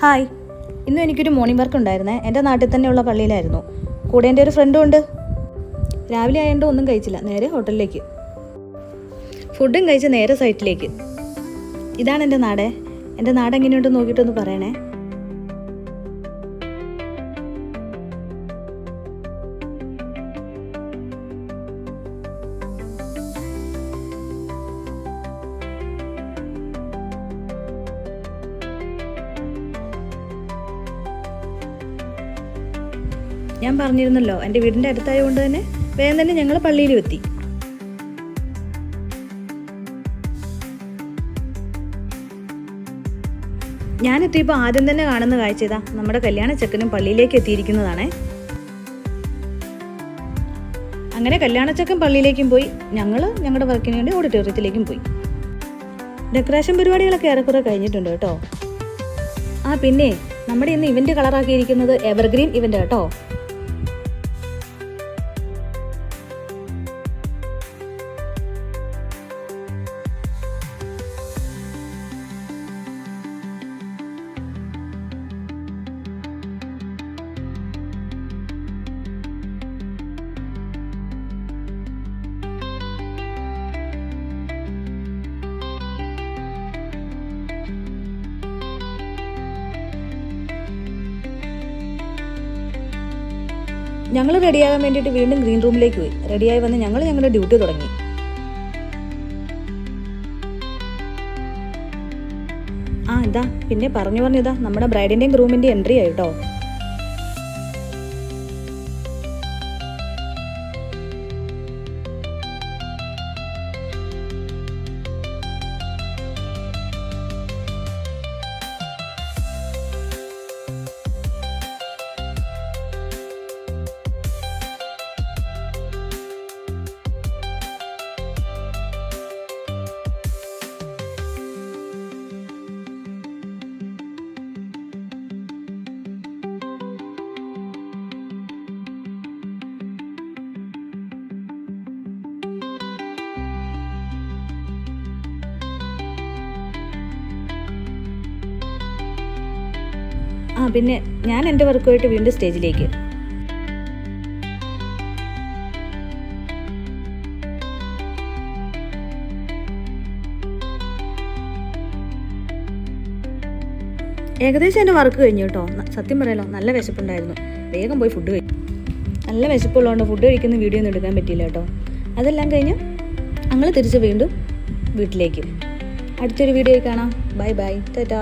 Hi, ഇന്നും എനിക്കൊരു morning work ഉണ്ടായിരുന്നേ. എൻ്റെ നാട്ടിൽ തന്നെയുള്ള പള്ളിയിലായിരുന്നു. കൂടെ എൻ്റെ ഒരു ഫ്രണ്ടും ഉണ്ട്. രാവിലെ ആയതുകൊണ്ട് ഒന്നും കഴിച്ചില്ല, നേരെ ഹോട്ടലിലേക്ക്. ഫുഡും കഴിച്ച് നേരെ സൈറ്റിലേക്ക്. ഇതാണ് എൻ്റെ നാട്. എൻ്റെ നാട് എങ്ങനെയുണ്ടെന്ന് നോക്കിയിട്ടൊന്ന് പറയണേ. ഞാൻ പറഞ്ഞിരുന്നല്ലോ, എൻ്റെ വീടിൻ്റെ അടുത്തായതുകൊണ്ട് തന്നെ വേഗം തന്നെ ഞങ്ങൾ പള്ളിയിലും എത്തി. ഞാനെത്തിയപ്പോൾ ആദ്യം തന്നെ കാണുന്ന കാഴ്ച ഇതാ, നമ്മുടെ കല്യാണ ചെക്കനും പള്ളിയിലേക്ക് എത്തിയിരിക്കുന്നതാണേ. അങ്ങനെ കല്യാണച്ചക്കൻ പള്ളിയിലേക്കും പോയി, ഞങ്ങൾ ഞങ്ങളുടെ വർക്കിന് വേണ്ടി ഓഡിറ്റോറിയത്തിലേക്കും പോയി. ഡെക്കറേഷൻ പരിപാടികളൊക്കെ ഏറെക്കുറെ കഴിഞ്ഞിട്ടുണ്ട് കേട്ടോ. പിന്നെ നമ്മുടെ ഇന്ന് ഇവന്റ് കളറാക്കിയിരിക്കുന്നത് എവർഗ്രീൻ ഇവന്റ് കേട്ടോ. ഞങ്ങൾ റെഡിയാകാൻ വേണ്ടിയിട്ട് വീണ്ടും ഗ്രീൻ റൂമിലേക്ക് പോയി. റെഡിയായി വന്ന് ഞങ്ങൾ ഞങ്ങളുടെ ഡ്യൂട്ടി തുടങ്ങി. ഇതാ പിന്നെ പറഞ്ഞിതാ നമ്മുടെ ബ്രൈഡിൻ്റെയും ഗ്രൂമിൻ്റെ എൻട്രി ആയിട്ടോ. പിന്നെ ഞാൻ എൻ്റെ വർക്കുമായിട്ട് വീണ്ടും സ്റ്റേജിലേക്ക്. ഏകദേശം എൻ്റെ വർക്ക് കഴിഞ്ഞു കേട്ടോ. സത്യം പറയാലോ, നല്ല വിശപ്പുണ്ടായിരുന്നു. വേഗം പോയി ഫുഡ് കഴിക്കും. നല്ല വിശപ്പുള്ളതുകൊണ്ട് ഫുഡ് കഴിക്കുന്ന വീഡിയോ ഒന്നും എടുക്കാൻ പറ്റിയില്ല കേട്ടോ. അതെല്ലാം കഴിഞ്ഞ് ഞങ്ങൾ തിരിച്ച് വീണ്ടും വീട്ടിലേക്ക്. അടുത്തൊരു വീഡിയോയിൽ കാണാം. Bye bye, Tata.